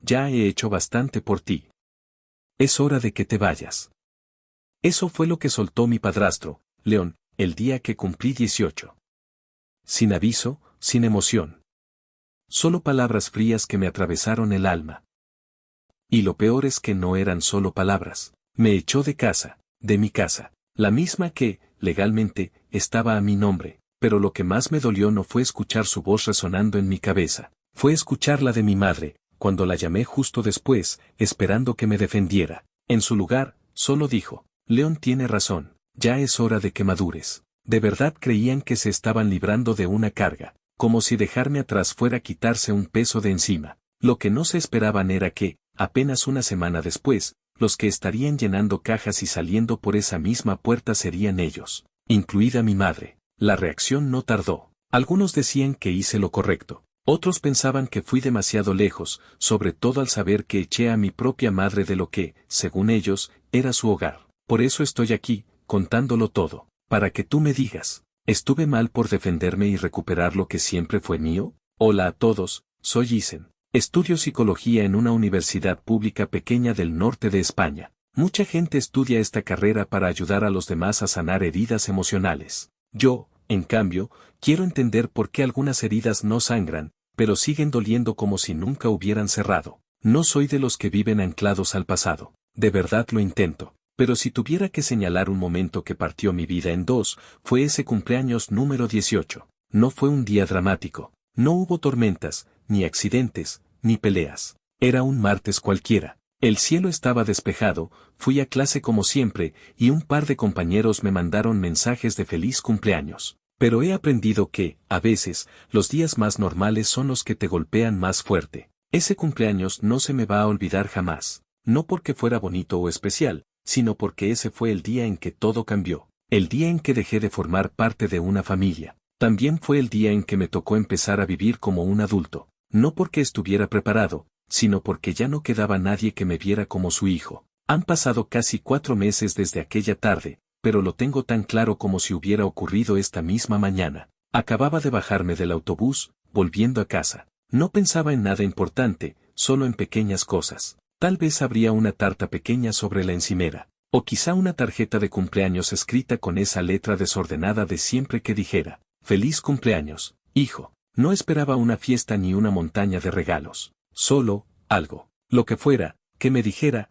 ya he hecho bastante por ti. Es hora de que te vayas. Eso fue lo que soltó mi padrastro, León, el día que cumplí 18. Sin aviso, sin emoción. Solo palabras frías que me atravesaron el alma. Y lo peor es que no eran solo palabras. Me echó de casa, de mi casa, la misma que, legalmente, estaba a mi nombre, pero lo que más me dolió no fue escuchar su voz resonando en mi cabeza, fue escuchar la de mi madre, cuando la llamé justo después, esperando que me defendiera. En su lugar, solo dijo, León tiene razón, ya es hora de que madures. De verdad creían que se estaban librando de una carga, como si dejarme atrás fuera quitarse un peso de encima. Lo que no se esperaban era que, apenas una semana después, los que estarían llenando cajas y saliendo por esa misma puerta serían ellos, incluida mi madre. La reacción no tardó. Algunos decían que hice lo correcto. Otros pensaban que fui demasiado lejos, sobre todo al saber que eché a mi propia madre de lo que, según ellos, era su hogar. Por eso estoy aquí, contándolo todo, para que tú me digas, ¿estuve mal por defenderme y recuperar lo que siempre fue mío? Hola a todos, soy Isen. Estudio psicología en una universidad pública pequeña del norte de España. Mucha gente estudia esta carrera para ayudar a los demás a sanar heridas emocionales. Yo, en cambio, quiero entender por qué algunas heridas no sangran, pero siguen doliendo como si nunca hubieran cerrado. No soy de los que viven anclados al pasado. De verdad lo intento. Pero si tuviera que señalar un momento que partió mi vida en dos, fue ese cumpleaños número 18. No fue un día dramático. No hubo tormentas, ni accidentes, ni peleas. Era un martes cualquiera. El cielo estaba despejado, fui a clase como siempre, y un par de compañeros me mandaron mensajes de feliz cumpleaños. Pero he aprendido que, a veces, los días más normales son los que te golpean más fuerte. Ese cumpleaños no se me va a olvidar jamás. No porque fuera bonito o especial, sino porque ese fue el día en que todo cambió. El día en que dejé de formar parte de una familia. También fue el día en que me tocó empezar a vivir como un adulto. No porque estuviera preparado, sino porque ya no quedaba nadie que me viera como su hijo. Han pasado casi 4 meses desde aquella tarde, pero lo tengo tan claro como si hubiera ocurrido esta misma mañana. Acababa de bajarme del autobús, volviendo a casa. No pensaba en nada importante, solo en pequeñas cosas. Tal vez habría una tarta pequeña sobre la encimera, o quizá una tarjeta de cumpleaños escrita con esa letra desordenada de siempre que dijera, «Feliz cumpleaños, hijo». No esperaba una fiesta ni una montaña de regalos, solo, algo, lo que fuera, que me dijera,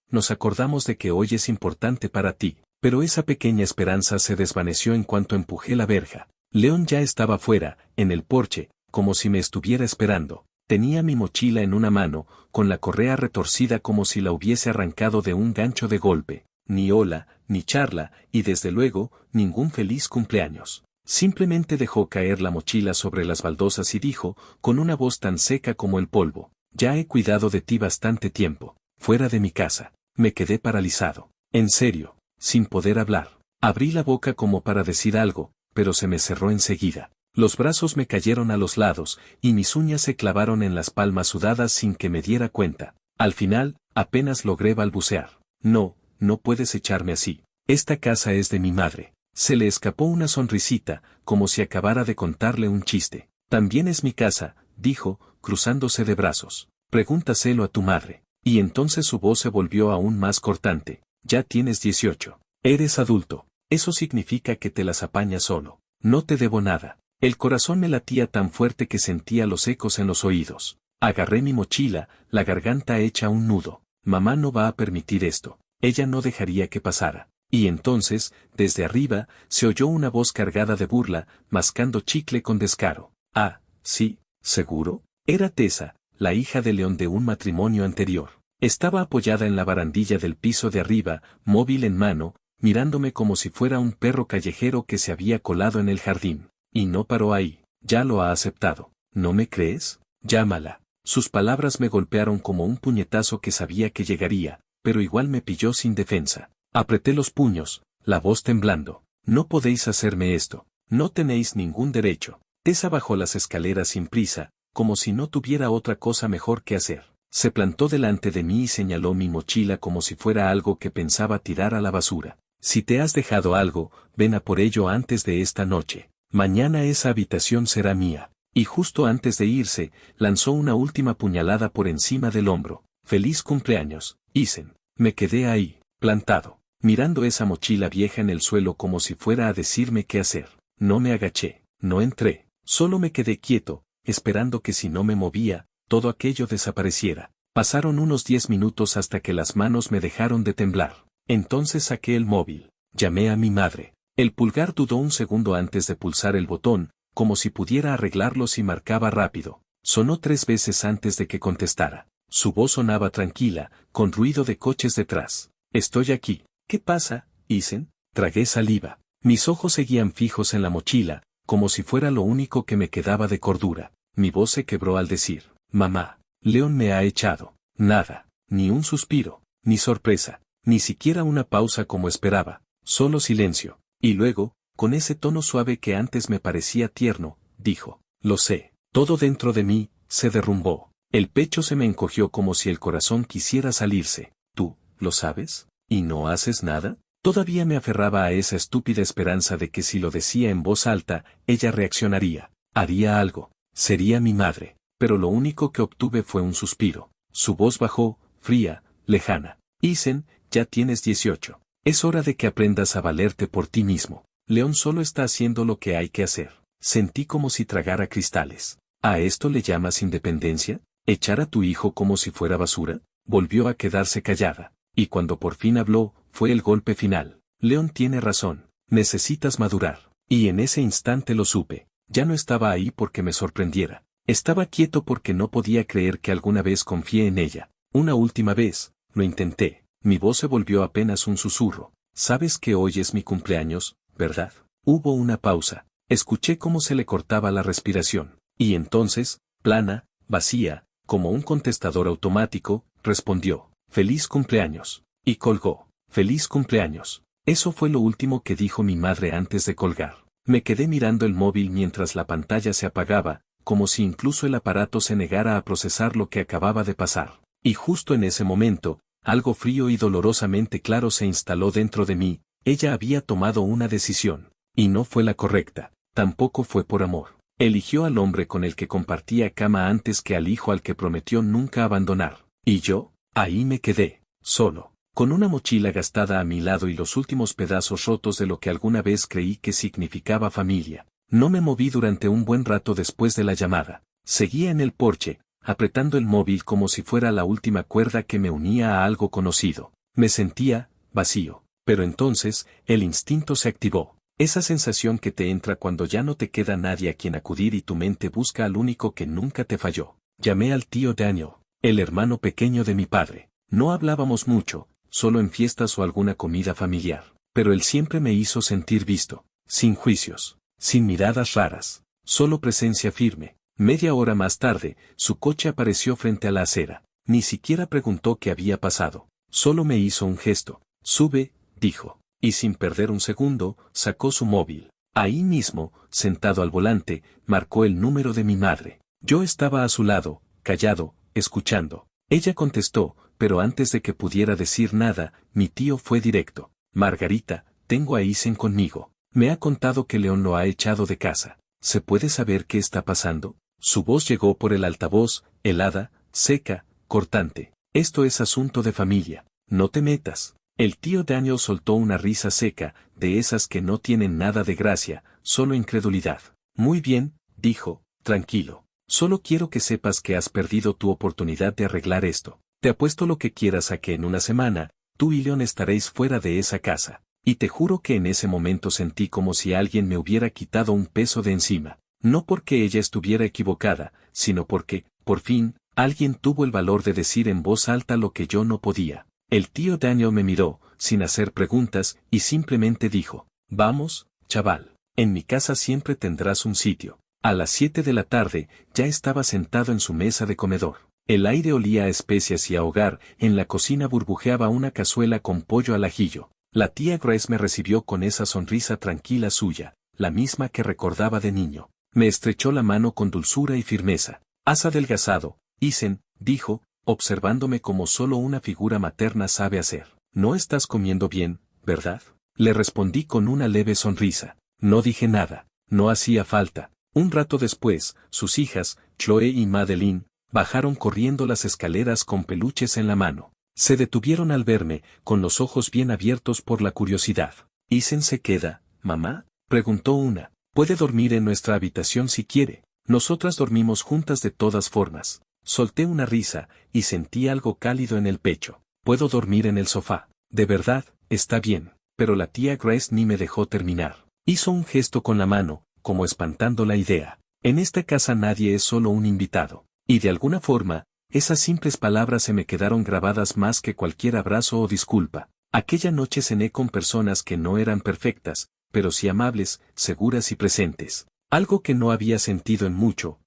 nos acordamos de que hoy es importante para ti. Pero esa pequeña esperanza se desvaneció en cuanto empujé la verja. León ya estaba fuera, en el porche, como si me estuviera esperando. Tenía mi mochila en una mano, con la correa retorcida como si la hubiese arrancado de un gancho de golpe. Ni hola, ni charla, y desde luego, ningún feliz cumpleaños. Simplemente dejó caer la mochila sobre las baldosas y dijo, con una voz tan seca como el polvo, «Ya he cuidado de ti bastante tiempo, fuera de mi casa». Me quedé paralizado. En serio, sin poder hablar. Abrí la boca como para decir algo, pero se me cerró enseguida. Los brazos me cayeron a los lados, y mis uñas se clavaron en las palmas sudadas sin que me diera cuenta. Al final, apenas logré balbucear. «No, no puedes echarme así. Esta casa es de mi madre». Se le escapó una sonrisita, como si acabara de contarle un chiste. «También es mi casa», dijo, cruzándose de brazos. «Pregúntaselo a tu madre». Y entonces su voz se volvió aún más cortante. «Ya tienes 18. Eres adulto. Eso significa que te las apañas solo. No te debo nada». El corazón me latía tan fuerte que sentía los ecos en los oídos. Agarré mi mochila, la garganta hecha un nudo. Mamá no va a permitir esto. Ella no dejaría que pasara. Y entonces, desde arriba, se oyó una voz cargada de burla, mascando chicle con descaro. «Ah, sí, ¿seguro?» Era Tessa, la hija de León de un matrimonio anterior. Estaba apoyada en la barandilla del piso de arriba, móvil en mano, mirándome como si fuera un perro callejero que se había colado en el jardín. Y no paró ahí. «Ya lo ha aceptado. ¿No me crees? Llámala». Sus palabras me golpearon como un puñetazo que sabía que llegaría, pero igual me pilló sin defensa. Apreté los puños, la voz temblando. «No podéis hacerme esto. No tenéis ningún derecho». Tessa bajó las escaleras sin prisa, como si no tuviera otra cosa mejor que hacer. Se plantó delante de mí y señaló mi mochila como si fuera algo que pensaba tirar a la basura. «Si te has dejado algo, ven a por ello antes de esta noche. Mañana esa habitación será mía». Y justo antes de irse, lanzó una última puñalada por encima del hombro. Feliz cumpleaños, Isen. Me quedé ahí, plantado, mirando esa mochila vieja en el suelo como si fuera a decirme qué hacer. No me agaché, no entré, solo me quedé quieto, esperando que si no me movía, todo aquello desapareciera. Pasaron unos 10 minutos hasta que las manos me dejaron de temblar. Entonces saqué el móvil, llamé a mi madre. El pulgar dudó un segundo antes de pulsar el botón, como si pudiera arreglarlo si marcaba rápido. Sonó 3 veces antes de que contestara. Su voz sonaba tranquila, con ruido de coches detrás. Estoy aquí. ¿Qué pasa, Isen? Tragué saliva. Mis ojos seguían fijos en la mochila, como si fuera lo único que me quedaba de cordura. Mi voz se quebró al decir, mamá, León me ha echado. Nada, ni un suspiro, ni sorpresa, ni siquiera una pausa como esperaba, solo silencio. Y luego, con ese tono suave que antes me parecía tierno, dijo, lo sé, todo dentro de mí, se derrumbó. El pecho se me encogió como si el corazón quisiera salirse. ¿Tú, lo sabes? ¿Y no haces nada? Todavía me aferraba a esa estúpida esperanza de que si lo decía en voz alta, ella reaccionaría, haría algo, sería mi madre, pero lo único que obtuve fue un suspiro. Su voz bajó, fría, lejana. Isen, ya tienes 18. Es hora de que aprendas a valerte por ti mismo. León solo está haciendo lo que hay que hacer. Sentí como si tragara cristales. ¿A esto le llamas independencia? ¿Echar a tu hijo como si fuera basura? Volvió a quedarse callada. Y cuando por fin habló, fue el golpe final. León tiene razón. Necesitas madurar. Y en ese instante lo supe. Ya no estaba ahí porque me sorprendiera. Estaba quieto porque no podía creer que alguna vez confié en ella. Una última vez, lo intenté. Mi voz se volvió apenas un susurro. ¿Sabes que hoy es mi cumpleaños, verdad? Hubo una pausa. Escuché cómo se le cortaba la respiración. Y entonces, plana, vacía, como un contestador automático, respondió, «Feliz cumpleaños». Y colgó, «Feliz cumpleaños». Eso fue lo último que dijo mi madre antes de colgar. Me quedé mirando el móvil mientras la pantalla se apagaba, como si incluso el aparato se negara a procesar lo que acababa de pasar. Y justo en ese momento, algo frío y dolorosamente claro se instaló dentro de mí. Ella había tomado una decisión. Y no fue la correcta. Tampoco fue por amor. Eligió al hombre con el que compartía cama antes que al hijo al que prometió nunca abandonar. Y yo, ahí me quedé, solo, con una mochila gastada a mi lado y los últimos pedazos rotos de lo que alguna vez creí que significaba familia. No me moví durante un buen rato después de la llamada. Seguía en el porche, apretando el móvil como si fuera la última cuerda que me unía a algo conocido. Me sentía vacío. Pero entonces, el instinto se activó. Esa sensación que te entra cuando ya no te queda nadie a quien acudir y tu mente busca al único que nunca te falló. Llamé al tío Daniel, el hermano pequeño de mi padre. No hablábamos mucho, solo en fiestas o alguna comida familiar. Pero él siempre me hizo sentir visto, sin juicios, sin miradas raras, solo presencia firme. Media hora más tarde, su coche apareció frente a la acera. Ni siquiera preguntó qué había pasado. Solo me hizo un gesto. Sube, dijo. Y sin perder un segundo, sacó su móvil. Ahí mismo, sentado al volante, marcó el número de mi madre. Yo estaba a su lado, callado, escuchando. Ella contestó, pero antes de que pudiera decir nada, mi tío fue directo. Margarita, tengo a Isen conmigo. Me ha contado que León lo ha echado de casa. ¿Se puede saber qué está pasando? Su voz llegó por el altavoz, helada, seca, cortante. Esto es asunto de familia. No te metas. El tío Daniel soltó una risa seca, de esas que no tienen nada de gracia, solo incredulidad. Muy bien, dijo, tranquilo. Solo quiero que sepas que has perdido tu oportunidad de arreglar esto. Te apuesto lo que quieras a que en una semana, tú y León estaréis fuera de esa casa. Y te juro que en ese momento sentí como si alguien me hubiera quitado un peso de encima. No porque ella estuviera equivocada, sino porque, por fin, alguien tuvo el valor de decir en voz alta lo que yo no podía. El tío Daniel me miró, sin hacer preguntas, y simplemente dijo, «Vamos, chaval, en mi casa siempre tendrás un sitio». A las 7 de la tarde, ya estaba sentado en su mesa de comedor. El aire olía a especias y a hogar, en la cocina burbujeaba una cazuela con pollo al ajillo. La tía Grace me recibió con esa sonrisa tranquila suya, la misma que recordaba de niño. Me estrechó la mano con dulzura y firmeza. «Has adelgazado, Isen», dijo, observándome como solo una figura materna sabe hacer. «No estás comiendo bien, ¿verdad?». Le respondí con una leve sonrisa. No dije nada, no hacía falta. Un rato después, sus hijas, Chloe y Madeline, bajaron corriendo las escaleras con peluches en la mano. Se detuvieron al verme, con los ojos bien abiertos por la curiosidad. ¿Isen se queda, mamá?, preguntó una. Puede dormir en nuestra habitación si quiere. Nosotras dormimos juntas de todas formas. Solté una risa, y sentí algo cálido en el pecho. Puedo dormir en el sofá. De verdad, está bien. Pero la tía Grace ni me dejó terminar. Hizo un gesto con la mano, como espantando la idea. En esta casa nadie es solo un invitado. Y de alguna forma, esas simples palabras se me quedaron grabadas más que cualquier abrazo o disculpa. Aquella noche cené con personas que no eran perfectas, pero sí amables, seguras y presentes. Algo que no había sentido en mucho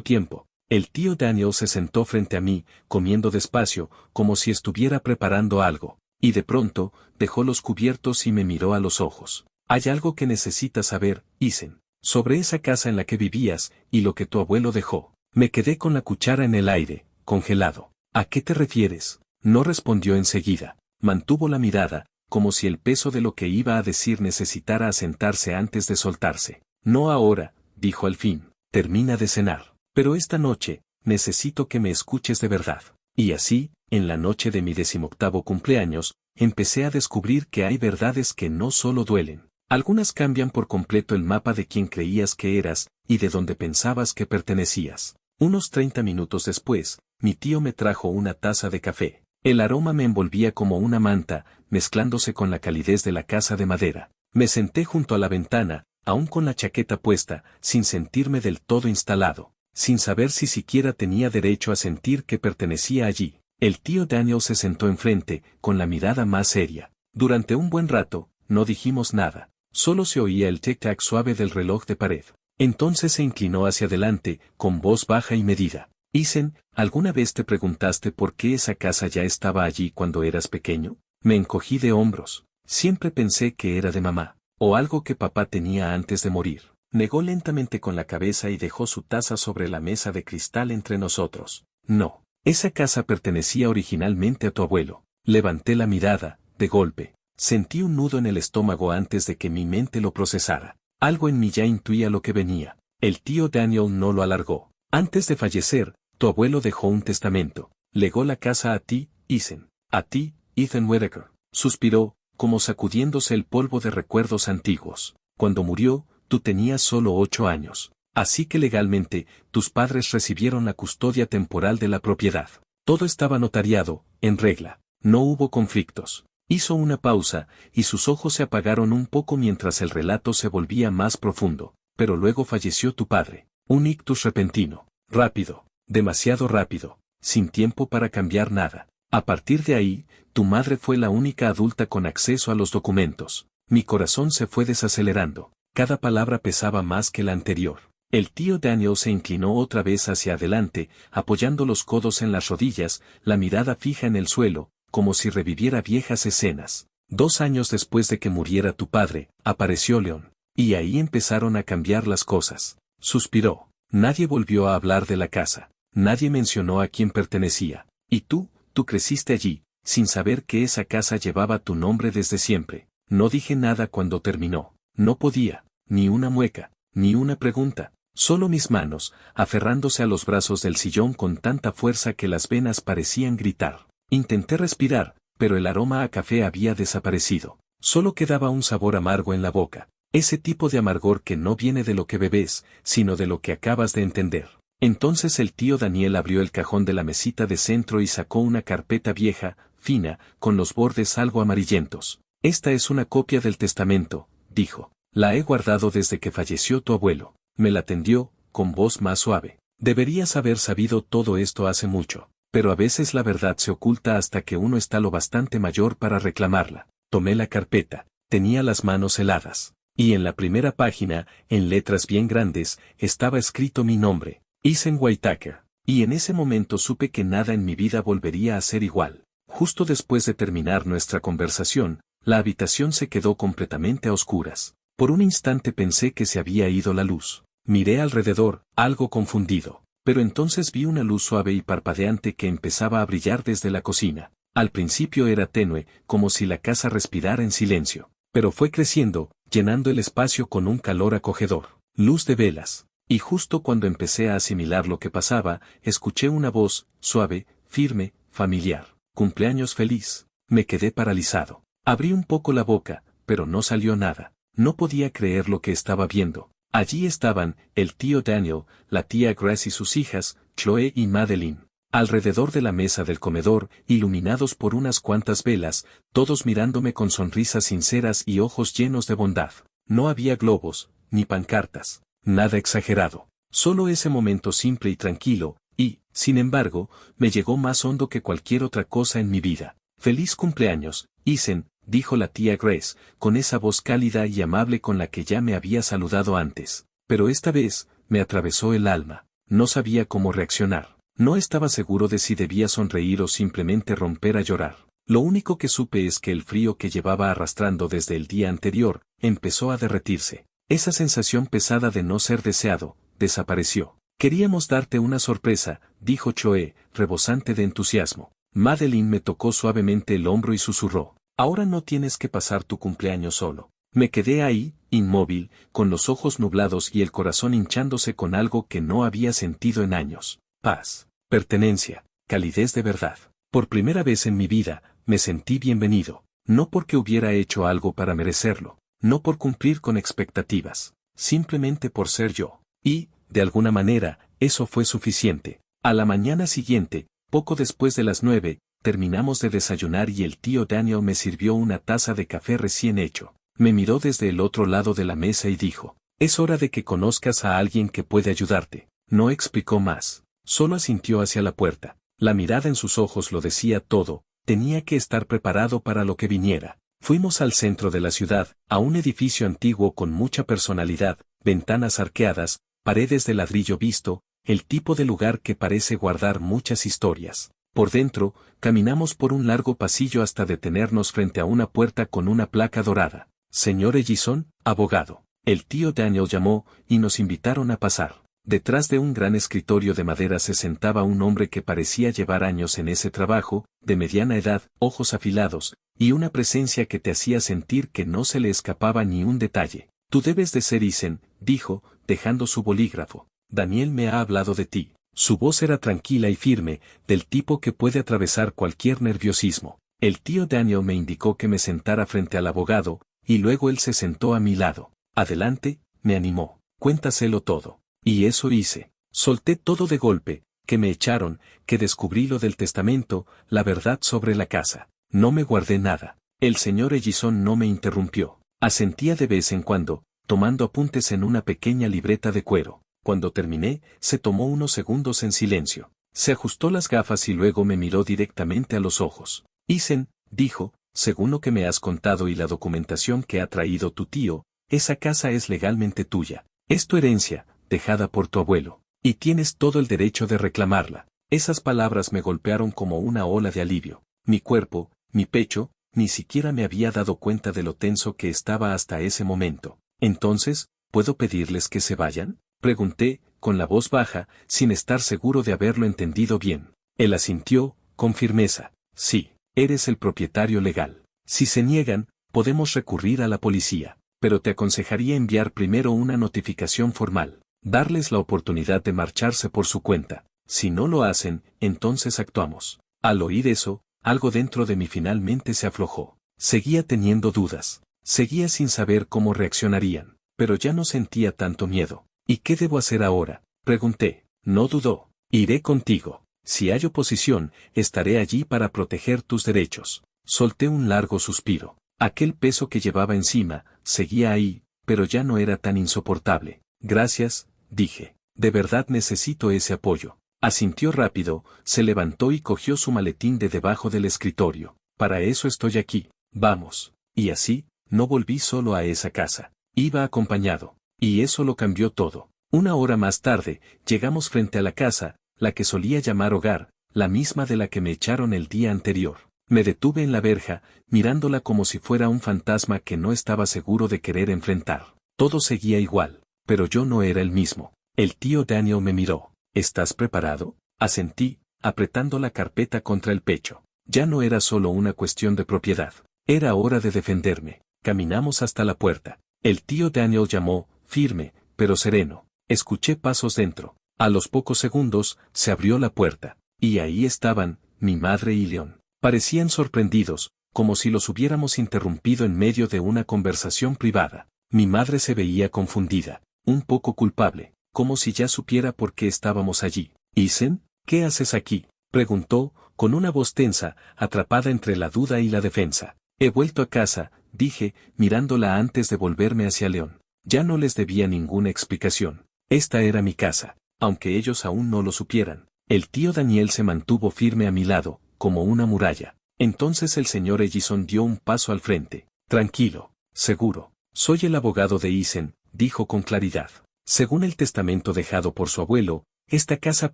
tiempo. El tío Daniel se sentó frente a mí, comiendo despacio, como si estuviera preparando algo, y de pronto, dejó los cubiertos y me miró a los ojos. Hay algo que necesitas saber, Isen, sobre esa casa en la que vivías, y lo que tu abuelo dejó. Me quedé con la cuchara en el aire, congelado. ¿A qué te refieres? No respondió enseguida. Mantuvo la mirada, como si el peso de lo que iba a decir necesitara asentarse antes de soltarse. No ahora, dijo al fin, termina de cenar. Pero esta noche, necesito que me escuches de verdad. Y así, en la noche de mi 18º cumpleaños, empecé a descubrir que hay verdades que no solo duelen. Algunas cambian por completo el mapa de quien creías que eras, y de donde pensabas que pertenecías. Unos 30 minutos después, mi tío me trajo una taza de café. El aroma me envolvía como una manta, mezclándose con la calidez de la casa de madera. Me senté junto a la ventana, aún con la chaqueta puesta, sin sentirme del todo instalado, sin saber si siquiera tenía derecho a sentir que pertenecía allí. El tío Daniel se sentó enfrente, con la mirada más seria. Durante un buen rato, no dijimos nada. Solo se oía el tic-tac suave del reloj de pared. Entonces se inclinó hacia adelante, con voz baja y medida. Isen, ¿alguna vez te preguntaste por qué esa casa ya estaba allí cuando eras pequeño? Me encogí de hombros. Siempre pensé que era de mamá, o algo que papá tenía antes de morir. Negó lentamente con la cabeza y dejó su taza sobre la mesa de cristal entre nosotros. No, esa casa pertenecía originalmente a tu abuelo. Levanté la mirada, de golpe. Sentí un nudo en el estómago antes de que mi mente lo procesara. Algo en mí ya intuía lo que venía. El tío Daniel no lo alargó. Antes de fallecer, tu abuelo dejó un testamento. Legó la casa a ti, Isen. A ti, Ethan Whittaker. Suspiró, como sacudiéndose el polvo de recuerdos antiguos. Cuando murió, tú tenías solo 8 años. Así que legalmente, tus padres recibieron la custodia temporal de la propiedad. Todo estaba notariado, en regla. No hubo conflictos. Hizo una pausa, y sus ojos se apagaron un poco mientras el relato se volvía más profundo. Pero luego falleció tu padre. Un ictus repentino. Rápido. Demasiado rápido. Sin tiempo para cambiar nada. A partir de ahí, tu madre fue la única adulta con acceso a los documentos. Mi corazón se fue desacelerando. Cada palabra pesaba más que la anterior. El tío Daniel se inclinó otra vez hacia adelante, apoyando los codos en las rodillas, la mirada fija en el suelo, como si reviviera viejas escenas. 2 años después de que muriera tu padre, apareció León. Y ahí empezaron a cambiar las cosas. Suspiró. Nadie volvió a hablar de la casa. Nadie mencionó a quién pertenecía. Y tú creciste allí, sin saber que esa casa llevaba tu nombre desde siempre. No dije nada cuando terminó. No podía, ni una mueca, ni una pregunta. Solo mis manos, aferrándose a los brazos del sillón con tanta fuerza que las venas parecían gritar. Intenté respirar, pero el aroma a café había desaparecido. Solo quedaba un sabor amargo en la boca. Ese tipo de amargor que no viene de lo que bebes, sino de lo que acabas de entender. Entonces el tío Daniel abrió el cajón de la mesita de centro y sacó una carpeta vieja, fina, con los bordes algo amarillentos. Esta es una copia del testamento, dijo. La he guardado desde que falleció tu abuelo. Me la tendió, con voz más suave. Deberías haber sabido todo esto hace mucho. Pero a veces la verdad se oculta hasta que uno está lo bastante mayor para reclamarla. Tomé la carpeta. Tenía las manos heladas. Y en la primera página, en letras bien grandes, estaba escrito mi nombre, Isen Whittaker. Y en ese momento supe que nada en mi vida volvería a ser igual. Justo después de terminar nuestra conversación, la habitación se quedó completamente a oscuras. Por un instante pensé que se había ido la luz. Miré alrededor, algo confundido. Pero entonces vi una luz suave y parpadeante que empezaba a brillar desde la cocina. Al principio era tenue, como si la casa respirara en silencio. Pero fue creciendo, llenando el espacio con un calor acogedor. Luz de velas. Y justo cuando empecé a asimilar lo que pasaba, escuché una voz, suave, firme, familiar. Cumpleaños feliz. Me quedé paralizado. Abrí un poco la boca, pero no salió nada. No podía creer lo que estaba viendo. Allí estaban, el tío Daniel, la tía Grace y sus hijas, Chloe y Madeline. Alrededor de la mesa del comedor, iluminados por unas cuantas velas, todos mirándome con sonrisas sinceras y ojos llenos de bondad. No había globos, ni pancartas, nada exagerado. Solo ese momento simple y tranquilo, y, sin embargo, me llegó más hondo que cualquier otra cosa en mi vida. «Feliz cumpleaños, Ethan», dijo la tía Grace, con esa voz cálida y amable con la que ya me había saludado antes. Pero esta vez, me atravesó el alma. No sabía cómo reaccionar. No estaba seguro de si debía sonreír o simplemente romper a llorar. Lo único que supe es que el frío que llevaba arrastrando desde el día anterior, empezó a derretirse. Esa sensación pesada de no ser deseado, desapareció. «Queríamos darte una sorpresa», dijo Chloe, rebosante de entusiasmo. Madeline me tocó suavemente el hombro y susurró: «Ahora no tienes que pasar tu cumpleaños solo». Me quedé ahí, inmóvil, con los ojos nublados y el corazón hinchándose con algo que no había sentido en años. Paz, pertenencia, calidez de verdad. Por primera vez en mi vida, me sentí bienvenido. No porque hubiera hecho algo para merecerlo, no por cumplir con expectativas, simplemente por ser yo. Y, de alguna manera, eso fue suficiente. A la mañana siguiente, poco después de las 9, terminamos de desayunar y el tío Daniel me sirvió una taza de café recién hecho. Me miró desde el otro lado de la mesa y dijo: «Es hora de que conozcas a alguien que puede ayudarte». No explicó más. Solo asintió hacia la puerta. La mirada en sus ojos lo decía todo. Tenía que estar preparado para lo que viniera. Fuimos al centro de la ciudad, a un edificio antiguo con mucha personalidad, ventanas arqueadas, paredes de ladrillo visto, el tipo de lugar que parece guardar muchas historias. Por dentro, caminamos por un largo pasillo hasta detenernos frente a una puerta con una placa dorada. «Señor Ellison, abogado». El tío Daniel llamó, y nos invitaron a pasar. Detrás de un gran escritorio de madera se sentaba un hombre que parecía llevar años en ese trabajo, de mediana edad, ojos afilados, y una presencia que te hacía sentir que no se le escapaba ni un detalle. «Tú debes de ser Ethan», dijo, dejando su bolígrafo. «Daniel me ha hablado de ti». Su voz era tranquila y firme, del tipo que puede atravesar cualquier nerviosismo. El tío Daniel me indicó que me sentara frente al abogado, y luego él se sentó a mi lado. «Adelante», me animó. «Cuéntaselo todo». Y eso hice. Solté todo de golpe, que me echaron, que descubrí lo del testamento, la verdad sobre la casa. No me guardé nada. El señor Ellison no me interrumpió. Asentía de vez en cuando, tomando apuntes en una pequeña libreta de cuero. Cuando terminé, se tomó unos segundos en silencio. Se ajustó las gafas y luego me miró directamente a los ojos. «Ethan», dijo, «según lo que me has contado y la documentación que ha traído tu tío, esa casa es legalmente tuya. Es tu herencia, dejada por tu abuelo, y tienes todo el derecho de reclamarla». Esas palabras me golpearon como una ola de alivio. Mi cuerpo, mi pecho, ni siquiera me había dado cuenta de lo tenso que estaba hasta ese momento. «Entonces, ¿puedo pedirles que se vayan?», pregunté, con la voz baja, sin estar seguro de haberlo entendido bien. Él asintió, con firmeza: «Sí, eres el propietario legal. Si se niegan, podemos recurrir a la policía, pero te aconsejaría enviar primero una notificación formal. Darles la oportunidad de marcharse por su cuenta. Si no lo hacen, entonces actuamos». Al oír eso, algo dentro de mí finalmente se aflojó. Seguía teniendo dudas. Seguía sin saber cómo reaccionarían, pero ya no sentía tanto miedo. «¿Y qué debo hacer ahora?», pregunté. No dudó. «Iré contigo. Si hay oposición, estaré allí para proteger tus derechos». Solté un largo suspiro. Aquel peso que llevaba encima, seguía ahí, pero ya no era tan insoportable. «Gracias», dije. «De verdad necesito ese apoyo». Asintió rápido, se levantó y cogió su maletín de debajo del escritorio. «Para eso estoy aquí. Vamos». Y así, no volví solo a esa casa. Iba acompañado. Y eso lo cambió todo. Una hora más tarde, llegamos frente a la casa, la que solía llamar hogar, la misma de la que me echaron el día anterior. Me detuve en la verja, mirándola como si fuera un fantasma que no estaba seguro de querer enfrentar. Todo seguía igual, pero yo no era el mismo. El tío Daniel me miró. «¿Estás preparado?». Asentí, apretando la carpeta contra el pecho. Ya no era solo una cuestión de propiedad. Era hora de defenderme. Caminamos hasta la puerta. El tío Daniel llamó, firme, pero sereno: Escuché pasos dentro. A los pocos segundos, se abrió la puerta, y ahí estaban, mi madre y León. Parecían sorprendidos, como si los hubiéramos interrumpido en medio de una conversación privada. Mi madre se veía confundida, un poco culpable, como si ya supiera por qué estábamos allí. «Isen, ¿qué haces aquí?», preguntó, con una voz tensa, atrapada entre la duda y la defensa. «He vuelto a casa», dije, mirándola antes de volverme hacia León. Ya no les debía ninguna explicación. Esta era mi casa, aunque ellos aún no lo supieran. El tío Daniel se mantuvo firme a mi lado, como una muralla. Entonces el señor Ellison dio un paso al frente. «Tranquilo, seguro. Soy el abogado de Isen», dijo con claridad. «Según el testamento dejado por su abuelo, esta casa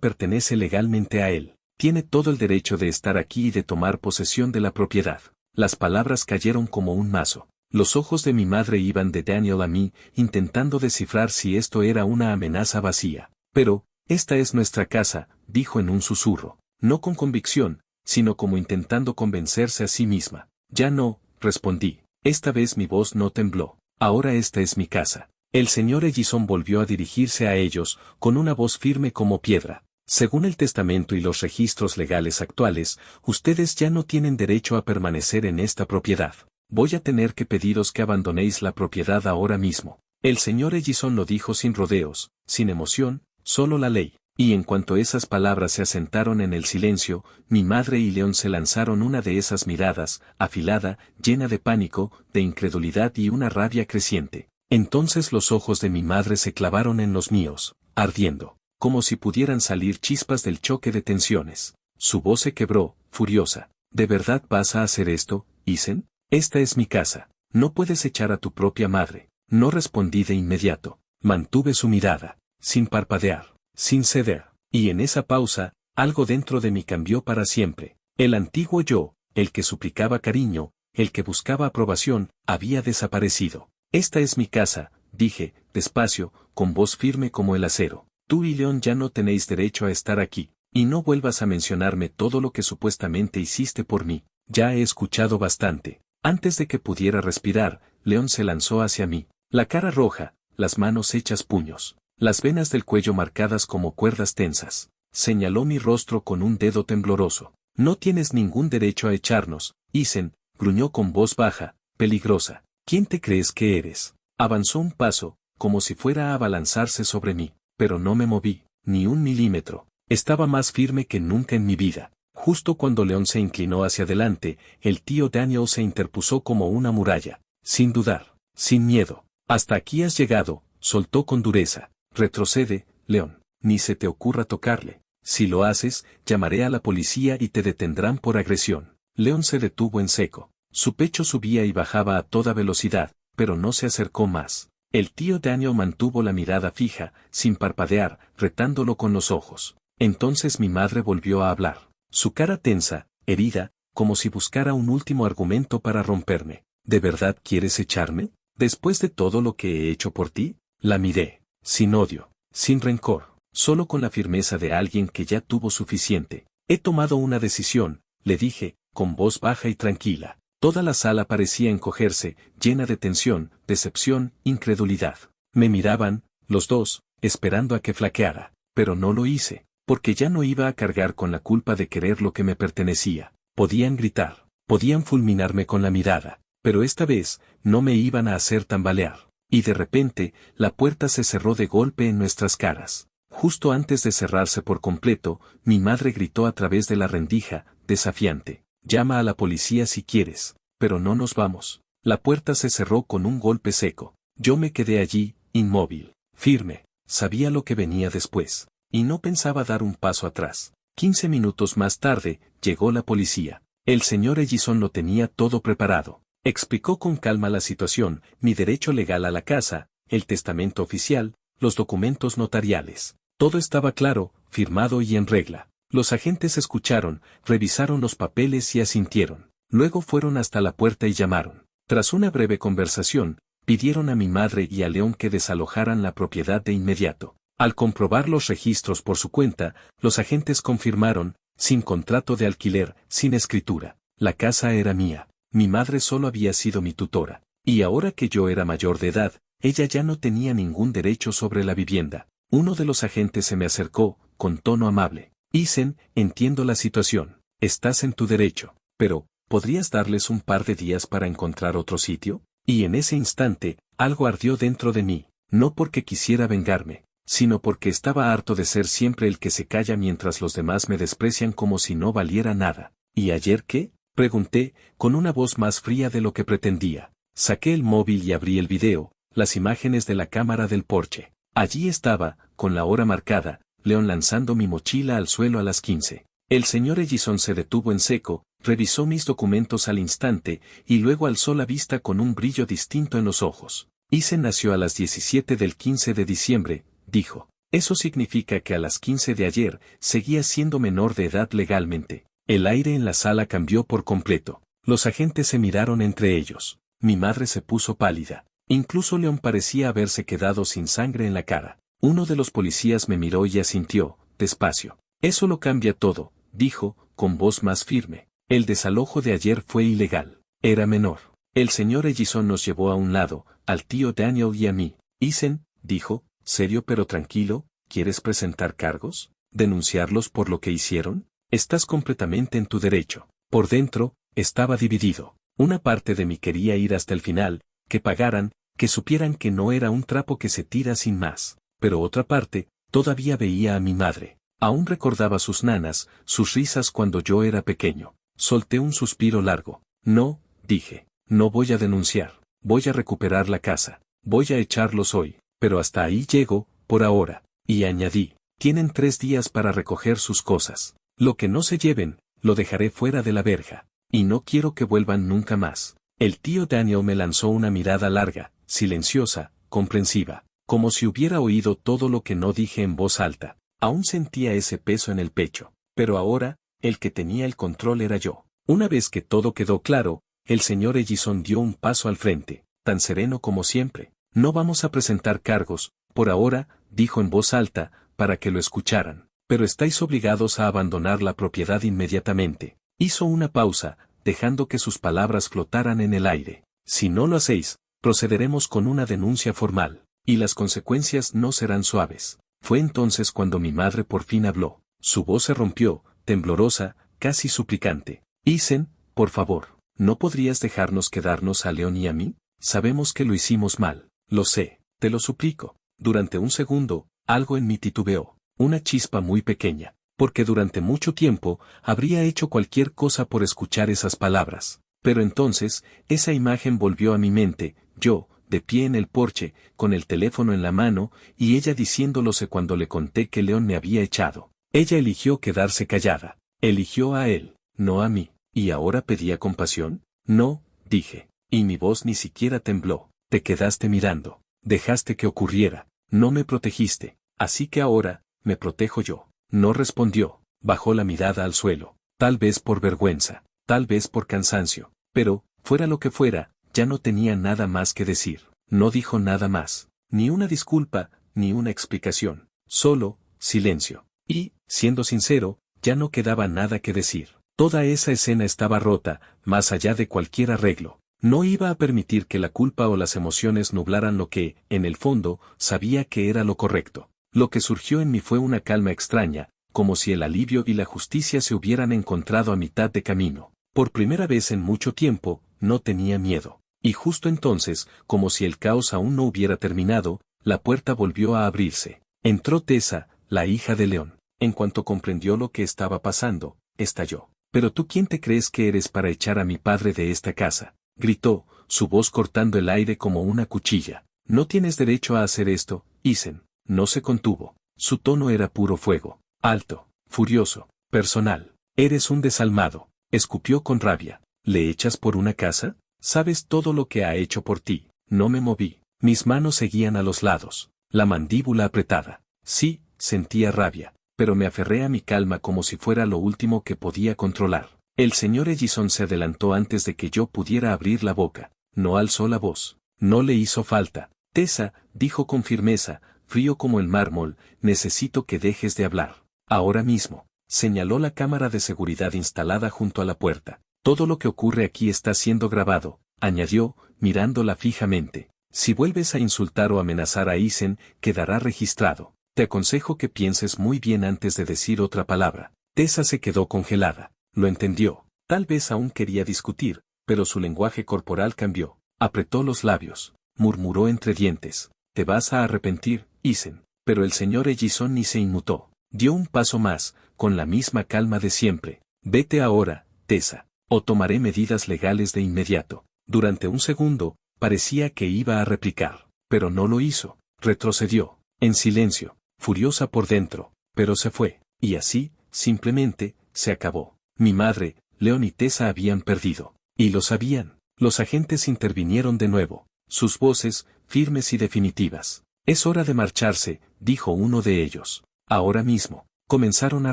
pertenece legalmente a él. Tiene todo el derecho de estar aquí y de tomar posesión de la propiedad». Las palabras cayeron como un mazo. Los ojos de mi madre iban de Daniel a mí, intentando descifrar si esto era una amenaza vacía. «Pero, esta es nuestra casa», dijo en un susurro. No con convicción, sino como intentando convencerse a sí misma. «Ya no», respondí. Esta vez mi voz no tembló. «Ahora esta es mi casa». El señor Ellison volvió a dirigirse a ellos, con una voz firme como piedra. «Según el testamento y los registros legales actuales, ustedes ya no tienen derecho a permanecer en esta propiedad. Voy a tener que pediros que abandonéis la propiedad ahora mismo». El señor Ellison lo dijo sin rodeos, sin emoción, solo la ley. Y en cuanto esas palabras se asentaron en el silencio, mi madre y León se lanzaron una de esas miradas, afilada, llena de pánico, de incredulidad y una rabia creciente. Entonces los ojos de mi madre se clavaron en los míos, ardiendo, como si pudieran salir chispas del choque de tensiones. Su voz se quebró, furiosa. «¿De verdad vas a hacer esto, Isen? Esta es mi casa. No puedes echar a tu propia madre». No respondí de inmediato. Mantuve su mirada, sin parpadear, sin ceder. Y en esa pausa, algo dentro de mí cambió para siempre. El antiguo yo, el que suplicaba cariño, el que buscaba aprobación, había desaparecido. «Esta es mi casa», dije, despacio, con voz firme como el acero. «Tú y León ya no tenéis derecho a estar aquí, y no vuelvas a mencionarme todo lo que supuestamente hiciste por mí. Ya he escuchado bastante». Antes de que pudiera respirar, León se lanzó hacia mí, la cara roja, las manos hechas puños, las venas del cuello marcadas como cuerdas tensas. Señaló mi rostro con un dedo tembloroso. «No tienes ningún derecho a echarnos, Isen», gruñó con voz baja, peligrosa. «¿Quién te crees que eres?». Avanzó un paso, como si fuera a abalanzarse sobre mí, pero no me moví, ni un milímetro. Estaba más firme que nunca en mi vida. Justo cuando León se inclinó hacia adelante, el tío Daniel se interpuso como una muralla. Sin dudar, sin miedo. «Hasta aquí has llegado», soltó con dureza. «Retrocede, León. Ni se te ocurra tocarle. Si lo haces, llamaré a la policía y te detendrán por agresión». León se detuvo en seco. Su pecho subía y bajaba a toda velocidad, pero no se acercó más. El tío Daniel mantuvo la mirada fija, sin parpadear, retándolo con los ojos. Entonces mi madre volvió a hablar. Su cara tensa, herida, como si buscara un último argumento para romperme. «¿De verdad quieres echarme? Después de todo lo que he hecho por ti». La miré, sin odio, sin rencor, solo con la firmeza de alguien que ya tuvo suficiente. «He tomado una decisión», le dije, con voz baja y tranquila. Toda la sala parecía encogerse, llena de tensión, decepción, incredulidad. Me miraban, los dos, esperando a que flaqueara, pero no lo hice, porque ya no iba a cargar con la culpa de querer lo que me pertenecía. Podían gritar, podían fulminarme con la mirada, pero esta vez, no me iban a hacer tambalear. Y de repente, la puerta se cerró de golpe en nuestras caras. Justo antes de cerrarse por completo, mi madre gritó a través de la rendija, desafiante: «Llama a la policía si quieres, pero no nos vamos». La puerta se cerró con un golpe seco. Yo me quedé allí, inmóvil, firme. Sabía lo que venía después, y no pensaba dar un paso atrás. 15 minutos más tarde, llegó la policía. El señor Ellison lo tenía todo preparado. Explicó con calma la situación, mi derecho legal a la casa, el testamento oficial, los documentos notariales. Todo estaba claro, firmado y en regla. Los agentes escucharon, revisaron los papeles y asintieron. Luego fueron hasta la puerta y llamaron. Tras una breve conversación, pidieron a mi madre y a León que desalojaran la propiedad de inmediato. Al comprobar los registros por su cuenta, los agentes confirmaron, sin contrato de alquiler, sin escritura. La casa era mía. Mi madre solo había sido mi tutora. Y ahora que yo era mayor de edad, ella ya no tenía ningún derecho sobre la vivienda. Uno de los agentes se me acercó, con tono amable. Isen, entiendo la situación. Estás en tu derecho. Pero, ¿podrías darles un par de días para encontrar otro sitio? Y en ese instante, algo ardió dentro de mí, no porque quisiera vengarme, sino porque estaba harto de ser siempre el que se calla mientras los demás me desprecian como si no valiera nada. ¿Y ayer qué? Pregunté, con una voz más fría de lo que pretendía. Saqué el móvil y abrí el video, las imágenes de la cámara del porche. Allí estaba, con la hora marcada, Leon lanzando mi mochila al suelo a las 15. El señor Ellison se detuvo en seco, revisó mis documentos al instante, y luego alzó la vista con un brillo distinto en los ojos. Isen nació a las 17 del 15 de diciembre, dijo. Eso significa que a las 15 de ayer, seguía siendo menor de edad legalmente. El aire en la sala cambió por completo. Los agentes se miraron entre ellos. Mi madre se puso pálida. Incluso Leon parecía haberse quedado sin sangre en la cara. Uno de los policías me miró y asintió, despacio. Eso lo cambia todo, dijo, con voz más firme. El desalojo de ayer fue ilegal. Era menor. El señor Ellison nos llevó a un lado, al tío Daniel y a mí. Isen, dijo, serio pero tranquilo, ¿quieres presentar cargos? ¿Denunciarlos por lo que hicieron? Estás completamente en tu derecho. Por dentro, estaba dividido. Una parte de mí quería ir hasta el final, que pagaran, que supieran que no era un trapo que se tira sin más. Pero otra parte, todavía veía a mi madre. Aún recordaba sus nanas, sus risas cuando yo era pequeño. Solté un suspiro largo. No, dije, no voy a denunciar. Voy a recuperar la casa. Voy a echarlos hoy. Pero hasta ahí llego, por ahora. Y añadí, tienen 3 días para recoger sus cosas. Lo que no se lleven, lo dejaré fuera de la verja. Y no quiero que vuelvan nunca más. El tío Daniel me lanzó una mirada larga, silenciosa, comprensiva, como si hubiera oído todo lo que no dije en voz alta. Aún sentía ese peso en el pecho. Pero ahora, el que tenía el control era yo. Una vez que todo quedó claro, el señor Ellison dio un paso al frente, tan sereno como siempre. No vamos a presentar cargos, por ahora, dijo en voz alta, para que lo escucharan. Pero estáis obligados a abandonar la propiedad inmediatamente. Hizo una pausa, dejando que sus palabras flotaran en el aire. Si no lo hacéis, procederemos con una denuncia formal, y las consecuencias no serán suaves. Fue entonces cuando mi madre por fin habló. Su voz se rompió, temblorosa, casi suplicante. Isen, por favor, ¿no podrías dejarnos quedarnos a Leon y a mí? Sabemos que lo hicimos mal. Lo sé, te lo suplico. Durante un segundo, algo en mí titubeó, una chispa muy pequeña, porque durante mucho tiempo habría hecho cualquier cosa por escuchar esas palabras. Pero entonces, esa imagen volvió a mi mente, yo, de pie en el porche, con el teléfono en la mano, y ella diciéndolose cuando le conté que Leon me había echado. Ella eligió quedarse callada. Eligió a él, no a mí. ¿Y ahora pedía compasión? No, dije. Y mi voz ni siquiera tembló. Te quedaste mirando. Dejaste que ocurriera. No me protegiste. Así que ahora, me protejo yo. No respondió. Bajó la mirada al suelo. Tal vez por vergüenza. Tal vez por cansancio. Pero, fuera lo que fuera, ya no tenía nada más que decir. No dijo nada más. Ni una disculpa, ni una explicación. Solo, silencio. Y, siendo sincero, ya no quedaba nada que decir. Toda esa escena estaba rota, más allá de cualquier arreglo. No iba a permitir que la culpa o las emociones nublaran lo que, en el fondo, sabía que era lo correcto. Lo que surgió en mí fue una calma extraña, como si el alivio y la justicia se hubieran encontrado a mitad de camino. Por primera vez en mucho tiempo, no tenía miedo. Y justo entonces, como si el caos aún no hubiera terminado, la puerta volvió a abrirse. Entró Tessa, la hija de Leon. En cuanto comprendió lo que estaba pasando, estalló. «¿Pero tú quién te crees que eres para echar a mi padre de esta casa?», gritó, su voz cortando el aire como una cuchilla. «No tienes derecho a hacer esto, Isen». No se contuvo. Su tono era puro fuego. Alto, furioso, personal. «Eres un desalmado», escupió con rabia. «¿Le echas por una casa? Sabes todo lo que ha hecho por ti». No me moví. Mis manos seguían a los lados, la mandíbula apretada. Sí, sentía rabia, pero me aferré a mi calma como si fuera lo último que podía controlar. El señor Ellison se adelantó antes de que yo pudiera abrir la boca. No alzó la voz. No le hizo falta. «Tessa», dijo con firmeza, frío como el mármol, «necesito que dejes de hablar. Ahora mismo». Señaló la cámara de seguridad instalada junto a la puerta. «Todo lo que ocurre aquí está siendo grabado», añadió, mirándola fijamente. «Si vuelves a insultar o amenazar a Isen, quedará registrado». te aconsejo que pienses muy bien antes de decir otra palabra. Tessa se quedó congelada. Lo entendió. Tal vez aún quería discutir, pero su lenguaje corporal cambió. Apretó los labios. Murmuró entre dientes. Te vas a arrepentir, Isen. Pero el señor Ellison ni se inmutó. Dio un paso más, con la misma calma de siempre. Vete ahora, Tessa, o tomaré medidas legales de inmediato. Durante un segundo, parecía que iba a replicar, pero no lo hizo. Retrocedió, en silencio, furiosa por dentro, pero se fue, y así, simplemente, se acabó. Mi madre, Leon y Tessa habían perdido, y lo sabían. Los agentes intervinieron de nuevo, sus voces, firmes y definitivas. Es hora de marcharse, dijo uno de ellos. Ahora mismo. Comenzaron a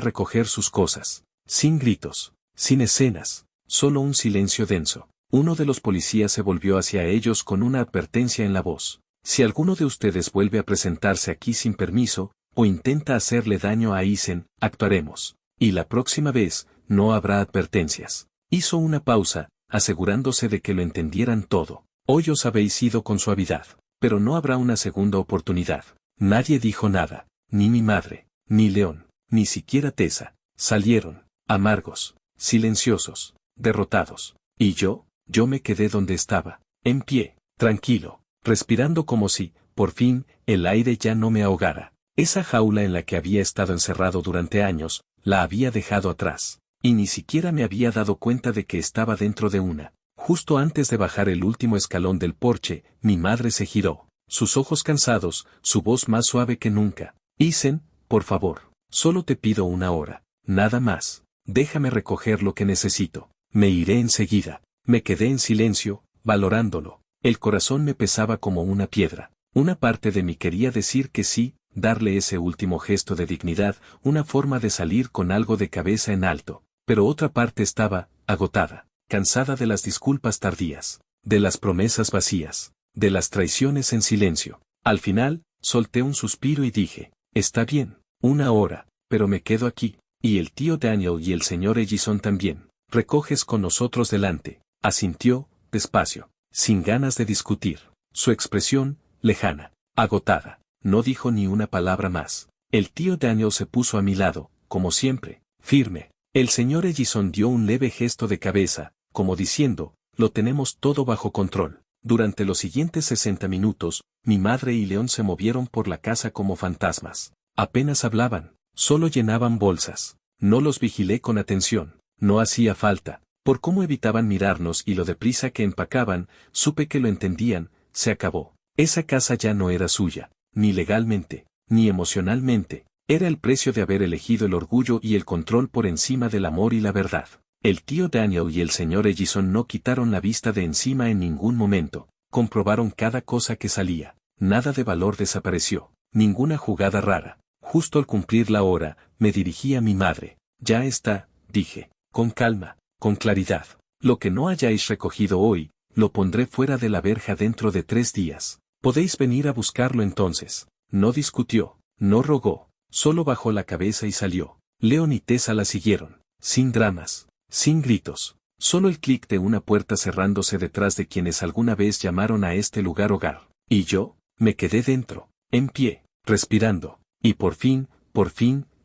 recoger sus cosas. Sin gritos, sin escenas, solo un silencio denso. Uno de los policías se volvió hacia ellos con una advertencia en la voz. Si alguno de ustedes vuelve a presentarse aquí sin permiso, o intenta hacerle daño a Isen, actuaremos. Y la próxima vez, no habrá advertencias. Hizo una pausa, asegurándose de que lo entendieran todo. Hoy os habéis ido con suavidad, pero no habrá una segunda oportunidad. Nadie dijo nada, ni mi madre, ni León, ni siquiera Tessa. Salieron, amargos, silenciosos, derrotados. Y yo me quedé donde estaba, en pie, tranquilo, respirando como si, por fin, el aire ya no me ahogara. Esa jaula en la que había estado encerrado durante años, la había dejado atrás, y ni siquiera me había dado cuenta de que estaba dentro de una. Justo antes de bajar el último escalón del porche, mi madre se giró, sus ojos cansados, su voz más suave que nunca. Isen, por favor, solo te pido una hora, nada más, déjame recoger lo que necesito, me iré enseguida. Me quedé en silencio, valorándolo, el corazón me pesaba como una piedra. Una parte de mí quería decir que sí, darle ese último gesto de dignidad, una forma de salir con algo de cabeza en alto, pero otra parte estaba, agotada, cansada de las disculpas tardías, de las promesas vacías, de las traiciones en silencio. Al final, solté un suspiro y dije, está bien, una hora, pero me quedo aquí, y el tío Daniel y el señor Ellison también. Recoges con nosotros delante. Asintió, despacio, sin ganas de discutir. Su expresión, lejana, agotada, no dijo ni una palabra más. El tío Daniel se puso a mi lado, como siempre, firme. El señor Ellison dio un leve gesto de cabeza, como diciendo, lo tenemos todo bajo control. Durante los siguientes 60 minutos, mi madre y León se movieron por la casa como fantasmas. Apenas hablaban, solo llenaban bolsas. No los vigilé con atención, no hacía falta. Por cómo evitaban mirarnos y lo deprisa que empacaban, supe que lo entendían. Se acabó. Esa casa ya no era suya, ni legalmente, ni emocionalmente. Era el precio de haber elegido el orgullo y el control por encima del amor y la verdad. El tío Daniel y el señor Ellison no quitaron la vista de encima en ningún momento. Comprobaron cada cosa que salía. Nada de valor desapareció. Ninguna jugada rara. Justo al cumplir la hora, me dirigí a mi madre. Ya está, dije, con calma. Con claridad, lo que no hayáis recogido hoy, lo pondré fuera de la verja dentro de 3 días. Podéis venir a buscarlo entonces. No discutió, no rogó, solo bajó la cabeza y salió. León y Tessa la siguieron, sin dramas, sin gritos, solo el clic de una puerta cerrándose detrás de quienes alguna vez llamaron a este lugar hogar. Y yo, me quedé dentro, en pie, respirando, y por fin,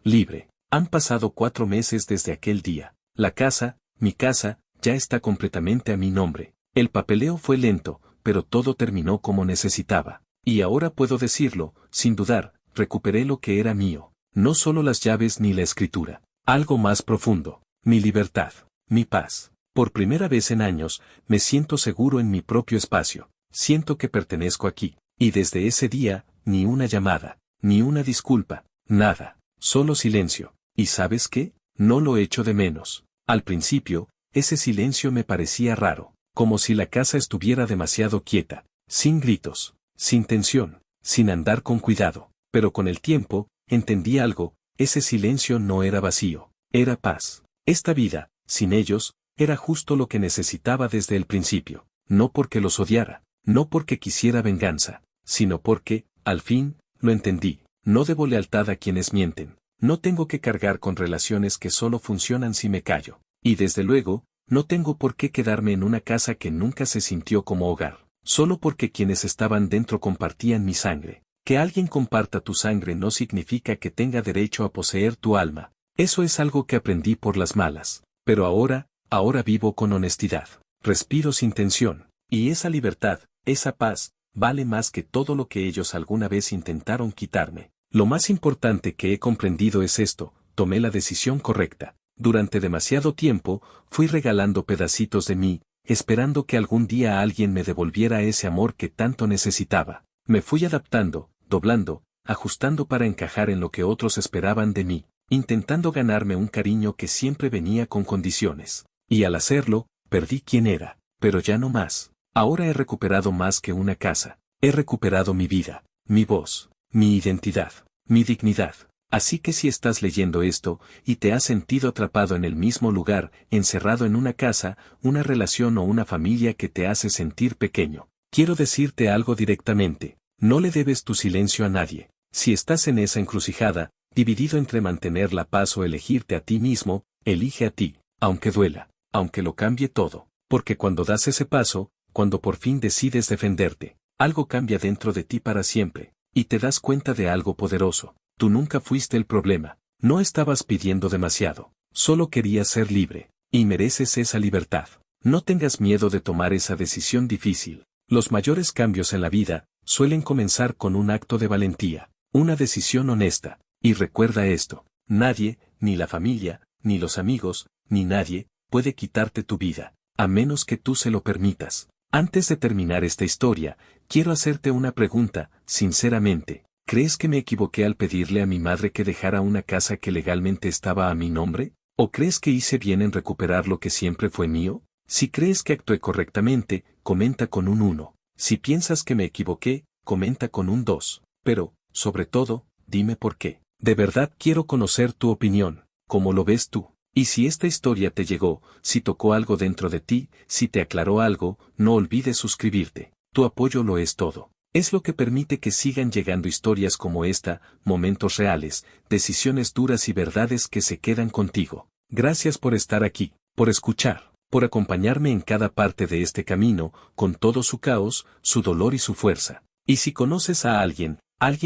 libre. Han pasado 4 meses desde aquel día. La casa, mi casa, ya está completamente a mi nombre. El papeleo fue lento, pero todo terminó como necesitaba. Y ahora puedo decirlo, sin dudar, recuperé lo que era mío. No solo las llaves ni la escritura. Algo más profundo. Mi libertad. Mi paz. Por primera vez en años, me siento seguro en mi propio espacio. Siento que pertenezco aquí. Y desde ese día, ni una llamada, ni una disculpa, nada. Solo silencio. ¿Y sabes qué? No lo echo de menos. Al principio, ese silencio me parecía raro, como si la casa estuviera demasiado quieta, sin gritos, sin tensión, sin andar con cuidado, pero con el tiempo, entendí algo, ese silencio no era vacío, era paz. Esta vida, sin ellos, era justo lo que necesitaba desde el principio, no porque los odiara, no porque quisiera venganza, sino porque, al fin, lo entendí, no debo lealtad a quienes mienten. No tengo que cargar con relaciones que solo funcionan si me callo. Y desde luego, no tengo por qué quedarme en una casa que nunca se sintió como hogar, solo porque quienes estaban dentro compartían mi sangre. Que alguien comparta tu sangre no significa que tenga derecho a poseer tu alma. Eso es algo que aprendí por las malas. Pero ahora vivo con honestidad. Respiro sin tensión. Y esa libertad, esa paz, vale más que todo lo que ellos alguna vez intentaron quitarme. Lo más importante que he comprendido es esto: tomé la decisión correcta. Durante demasiado tiempo, fui regalando pedacitos de mí, esperando que algún día alguien me devolviera ese amor que tanto necesitaba. Me fui adaptando, doblando, ajustando para encajar en lo que otros esperaban de mí, intentando ganarme un cariño que siempre venía con condiciones. Y al hacerlo, perdí quién era, pero ya no más. Ahora he recuperado más que una casa. He recuperado mi vida, mi voz, mi identidad, mi dignidad. Así que si estás leyendo esto, y te has sentido atrapado en el mismo lugar, encerrado en una casa, una relación o una familia que te hace sentir pequeño, quiero decirte algo directamente: no le debes tu silencio a nadie. Si estás en esa encrucijada, dividido entre mantener la paz o elegirte a ti mismo, elige a ti, aunque duela, aunque lo cambie todo. Porque cuando das ese paso, cuando por fin decides defenderte, algo cambia dentro de ti para siempre, y te das cuenta de algo poderoso. Tú nunca fuiste el problema, no estabas pidiendo demasiado, solo querías ser libre, y mereces esa libertad. No tengas miedo de tomar esa decisión difícil. Los mayores cambios en la vida suelen comenzar con un acto de valentía, una decisión honesta. Y recuerda esto: nadie, ni la familia, ni los amigos, ni nadie, puede quitarte tu vida, a menos que tú se lo permitas. Antes de terminar esta historia, quiero hacerte una pregunta, sinceramente. ¿Crees que me equivoqué al pedirle a mi madre que dejara una casa que legalmente estaba a mi nombre? ¿O crees que hice bien en recuperar lo que siempre fue mío? Si crees que actué correctamente, comenta con un 1. Si piensas que me equivoqué, comenta con un 2. Pero, sobre todo, dime por qué. De verdad quiero conocer tu opinión. ¿Cómo lo ves tú? Y si esta historia te llegó, si tocó algo dentro de ti, si te aclaró algo, no olvides suscribirte. Tu apoyo lo es todo. Es lo que permite que sigan llegando historias como esta, momentos reales, decisiones duras y verdades que se quedan contigo. Gracias por estar aquí, por escuchar, por acompañarme en cada parte de este camino, con todo su caos, su dolor y su fuerza. Y si conoces a alguien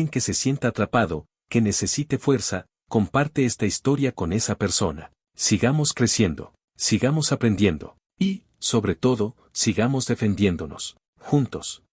que se sienta atrapado, que necesite fuerza, comparte esta historia con esa persona. Sigamos creciendo, sigamos aprendiendo, y, sobre todo, sigamos defendiéndonos, juntos.